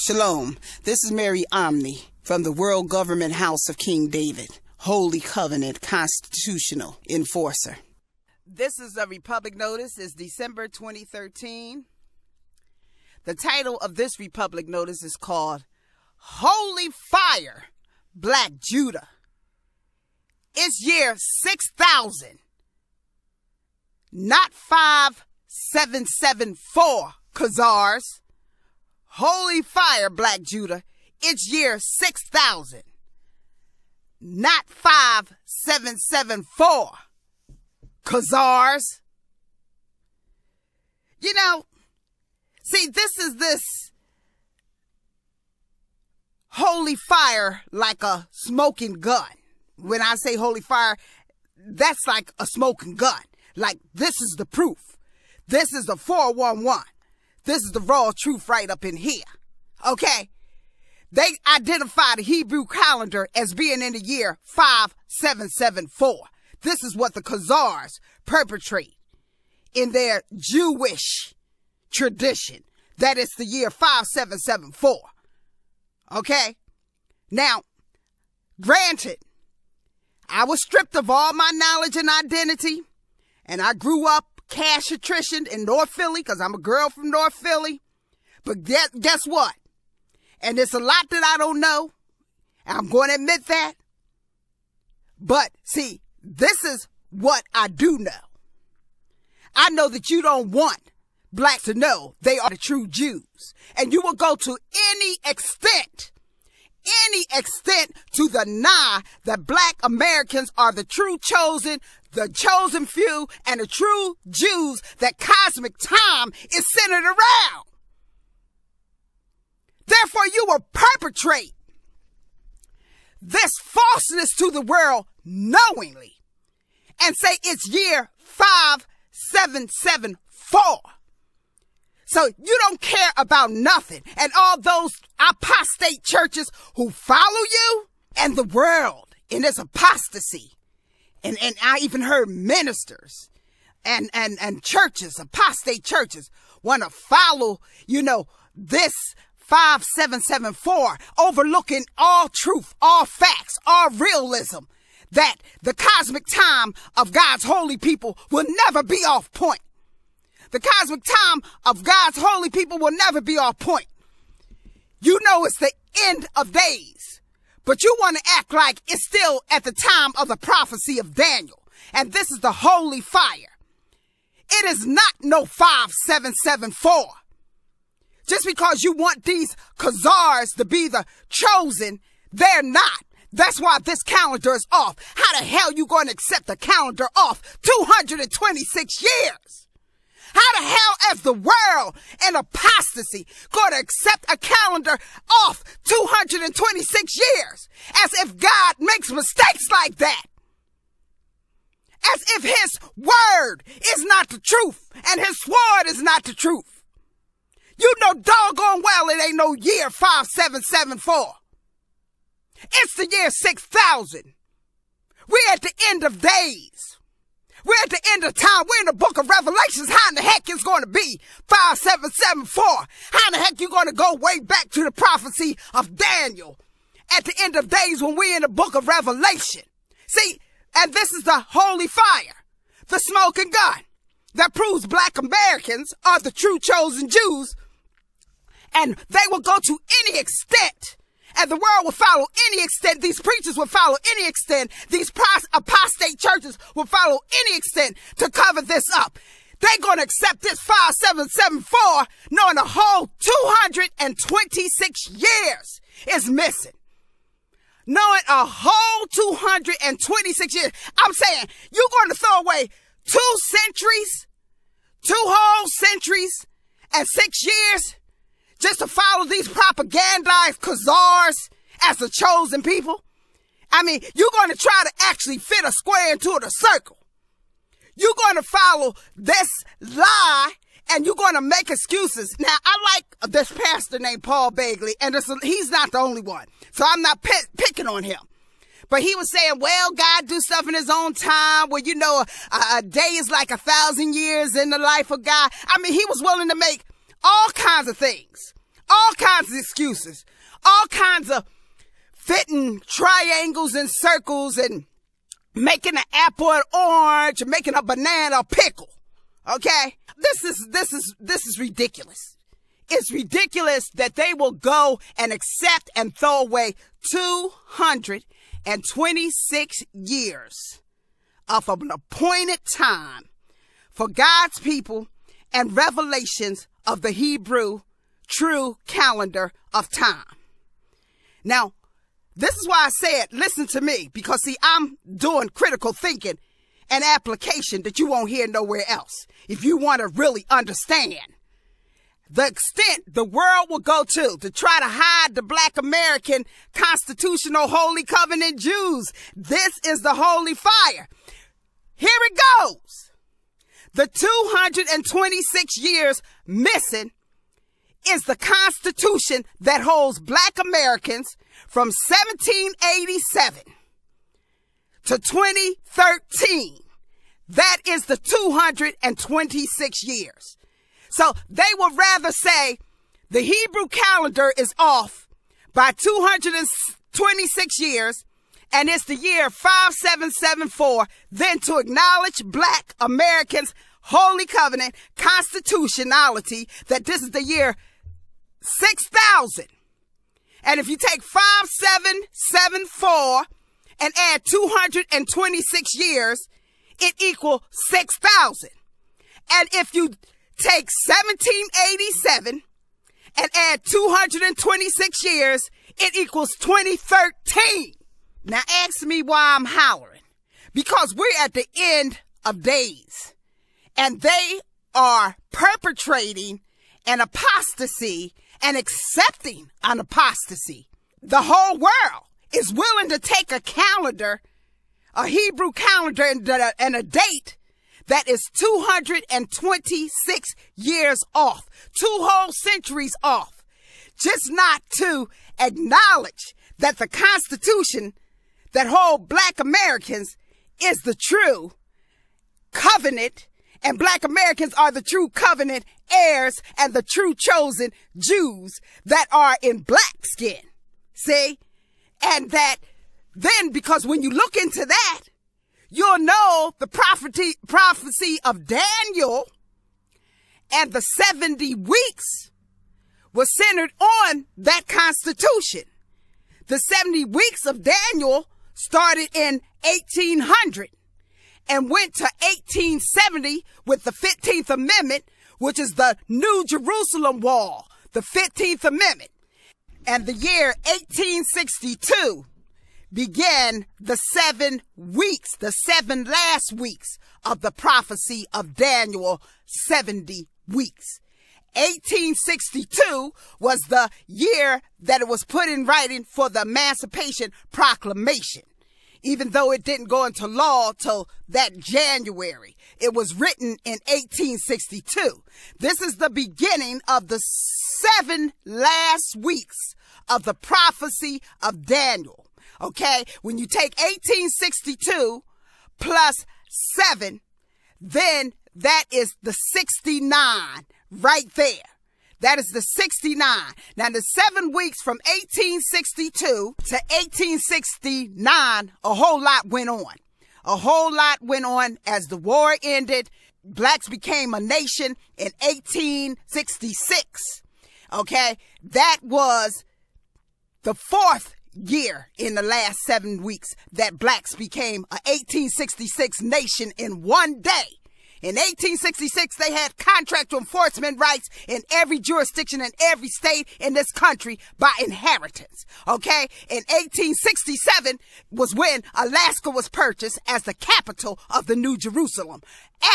Shalom, this is Mary Omni from the World Government House of King David, Holy Covenant Constitutional Enforcer. This is a Republic Notice. It's December 2013. The title of this Republic Notice is called Holyfire, Black Judah. It's year 6000, not 5774, Khazars. Holyfire, Black Judah. It's year 6000, not 5774, Khazars. You know, see, this holy fire like a smoking gun. When I say holy fire, that's like a smoking gun. Like, this is the proof. This is the 411. This is the raw truth right up in here. Okay? They identify the Hebrew calendar as being in the year 5774. This is what the Khazars perpetrate in their Jewish tradition. That is the year 5774. Okay? Now, granted, I was stripped of all my knowledge and identity, and I grew up cash attrition in North Philly because I'm a girl from North Philly. But guess what? And there's a lot that I don't know. I'm going to admit that. But see, this is what I do know. I know that you don't want blacks to know they are the true Jews. And you will go to any extent to deny that black Americans are the true chosen, the chosen few, and the true Jews that cosmic time is centered around. Therefore, you will perpetrate this falseness to the world knowingly and say it's year 5774. So you don't care about nothing. And all those apostate churches who follow you and the world in this apostasy. And I even heard ministers and churches, apostate churches, want to follow, this 5774, overlooking all truth, all facts, all realism, that the cosmic time of God's holy people will never be off point. The cosmic time of God's holy people will never be off point. You know it's the end of days, but you want to act like it's still at the time of the prophecy of Daniel. And this is the holy fire. It is not no 5774. Just because you want these Khazars to be the chosen, they're not. That's why this calendar is off. How the hell you going to accept a calendar off 226 years? How the hell is the world and apostasy going to accept a calendar off 226 years? As if God makes mistakes like that. As if his word is not the truth and his sword is not the truth. You know doggone well it ain't no year 5774. It's the year 6000. We're at the end of days. We're at the end of time. We're in the book of Revelations. How in the heck is going to be 5774? How in the heck you going to go way back to the prophecy of Daniel at the end of days when we're in the book of Revelation? See, and this is the holy fire, the smoking gun that proves black Americans are the true chosen Jews, and they will go to any extent. And the world will follow any extent. These preachers will follow any extent. These apostate churches will follow any extent to cover this up. They're going to accept this 5774, knowing a whole 226 years is missing. Knowing a whole 226 years. I'm saying you're going to throw away 2 centuries, 2 whole centuries, and 6 years just to follow these propagandized Khazars as the chosen people? I mean, you're going to try to actually fit a square into the circle. You're going to follow this lie and you're going to make excuses. Now, I like this pastor named Paul Bagley, and he's not the only one. So I'm not picking on him. But he was saying, well, God do stuff in his own time where, a day is like 1,000 years in the life of God. I mean, he was willing to make all kinds of things All kinds of excuses, all kinds of fitting triangles and circles and making an apple an orange and making a banana a pickle. Okay? This is ridiculous. It's ridiculous that they will go and accept and throw away 226 years of an appointed time for God's people and revelations of the Hebrew true calendar of time. Now, this is why I said, listen to me, because see, I'm doing critical thinking and application that you won't hear nowhere else. If you want to really understand the extent the world will go to try to hide the Black American constitutional Holy Covenant Jews. This is the Holyfire. Here it goes. The 226 years missing is the Constitution that holds Black Americans from 1787 to 2013. That is the 226 years. So they would rather say the Hebrew calendar is off by 226 years and it's the year 5774 than to acknowledge Black Americans' Holy Covenant constitutionality that this is the year 6000. And if you take 5774 and add 226 years, it equals 6,000. And if you take 1787 and add 226 years, it equals 2013. Now ask me why I'm hollering. Because we're at the end of days. And they are perpetrating an apostasy and accepting an apostasy. The whole world is willing to take a calendar, a Hebrew calendar, and a date that is 226 years off, 2 whole centuries off, just not to acknowledge that the Constitution that hold Black Americans is the true covenant, and Black Americans are the true covenant heirs and the true chosen Jews that are in black skin. See? And that then, because when you look into that, you'll know the prophecy of Daniel and the 70 weeks was centered on that Constitution. The 70 weeks of Daniel started in 1800 and went to 1870 with the 15th Amendment, which is the New Jerusalem Wall, the 15th Amendment. And the year 1862 began the 7 weeks, the 7 last weeks of the prophecy of Daniel, 70 weeks. 1862 was the year that it was put in writing for the Emancipation Proclamation. Even though it didn't go into law till that January, it was written in 1862. This is the beginning of the 7 last weeks of the prophecy of Daniel. Okay, when you take 1862 plus 7, then that is the 69 right there. That is the 69. Now, the 7 weeks from 1862 to 1869, a whole lot went on. A whole lot went on as the war ended. Blacks became a nation in 1866. Okay, that was the 4th year in the last 7 weeks that blacks became a 1866 nation in one day. In 1866, they had contractual enforcement rights in every jurisdiction in every state in this country by inheritance. Okay? In 1867 was when Alaska was purchased as the capital of the New Jerusalem.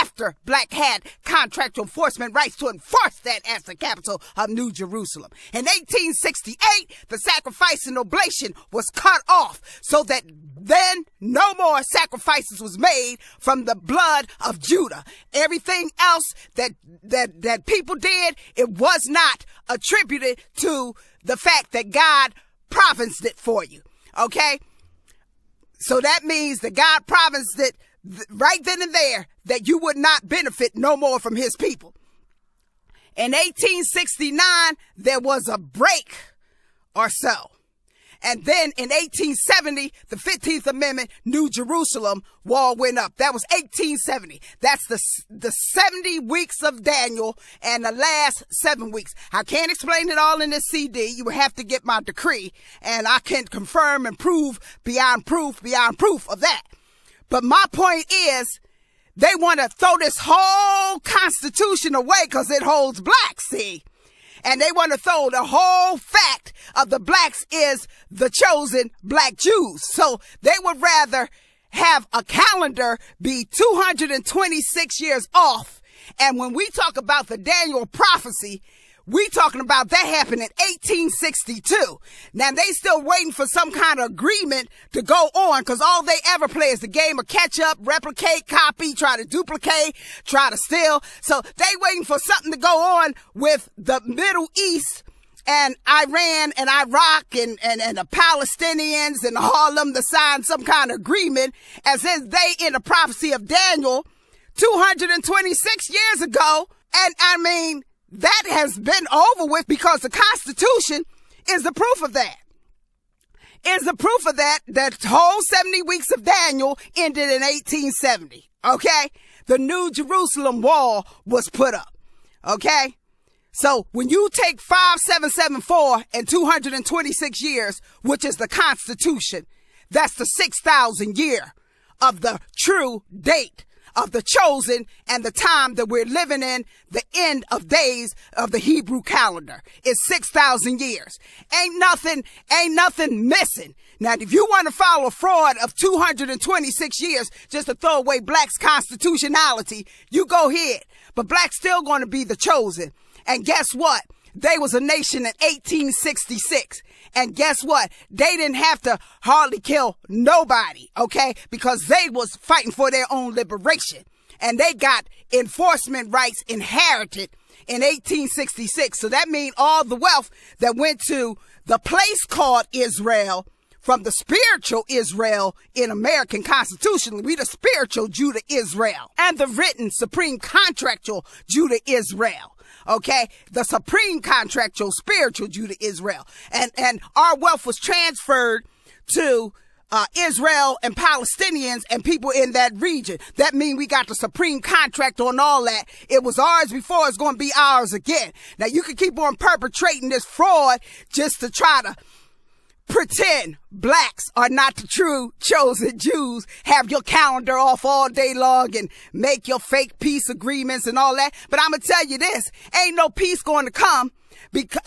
After black had contractual enforcement rights to enforce that as the capital of New Jerusalem. In 1868, the sacrifice and oblation was cut off so that then no more sacrifices was made from the blood of Judah. Everything else that people did, it was not attributed to the fact that God providenced it for you. Okay? So that means that God providenced it right then and there that you would not benefit no more from his people. In 1869, there was a break or so. And then in 1870, the 15th Amendment, New Jerusalem wall went up. That was 1870. That's the 70 weeks of Daniel and the last 7 weeks. I can't explain it all in this CD. You would have to get my decree, and I can confirm and prove beyond proof of that. But my point is, they want to throw this whole Constitution away because it holds blacks, see? And they want to throw the whole fact of the blacks is the chosen black Jews. So they would rather have a calendar be 226 years off. And when we talk about the Daniel prophecy, we talking about that happened in 1862. Now they still waiting for some kind of agreement to go on, because all they ever play is the game of catch up, replicate, copy, try to duplicate, try to steal. So they waiting for something to go on with the Middle East and Iran and Iraq and the Palestinians and Harlem to sign some kind of agreement, as if they in the prophecy of Daniel 226 years ago. And I mean, that has been over with, because the Constitution is the proof of that. Is the proof of that. That whole 70 weeks of Daniel ended in 1870. Okay? The New Jerusalem wall was put up. Okay? So when you take 5774 and 226 years, which is the Constitution, that's the 6,000 year of the true date of the chosen and the time that we're living in, the end of days of the Hebrew calendar. Is 6,000 years. Ain't nothing missing. Now, if you want to follow a fraud of 226 years just to throw away blacks' constitutionality, you go ahead. But blacks still going to be the chosen. And guess what? They was a nation in 1866. And guess what? They didn't have to hardly kill nobody, okay? Because they was fighting for their own liberation. And they got enforcement rights inherited in 1866. So that means all the wealth that went to the place called Israel from the spiritual Israel in American Constitution. We the spiritual Judah Israel and the written supreme contractual Judah Israel. Okay, the supreme contractual spiritual Judah Israel, and our wealth was transferred to Israel and Palestinians and people in that region. That means we got the supreme contract on all that. It was ours before, it's going to be ours again. Now you can keep on perpetrating this fraud just to try to pretend blacks are not the true chosen Jews, have your calendar off all day long and make your fake peace agreements and all that. But I'm going to tell you this, ain't no peace going to come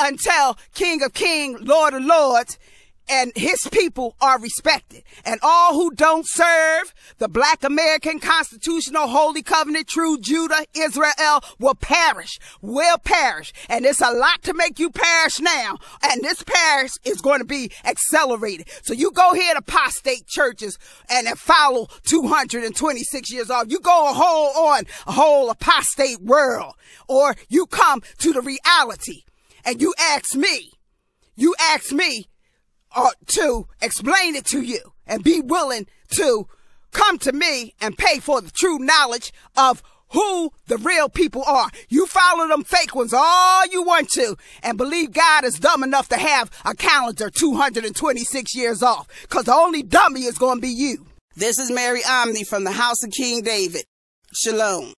until King of Kings, Lord of Lords, and his people are respected. And all who don't serve the black American constitutional holy covenant, true Judah, Israel, will perish. And it's a lot to make you perish now. And this perish is going to be accelerated. So you go here to apostate churches and follow 226 years off. You go a whole apostate world. Or you come to the reality and you ask me to explain it to you, and be willing to come to me and pay for the true knowledge of who the real people are. You follow them fake ones all you want to and believe God is dumb enough to have a calendar 226 years off, because the only dummy is going to be you. This is Mary Omni from the House of King David. Shalom.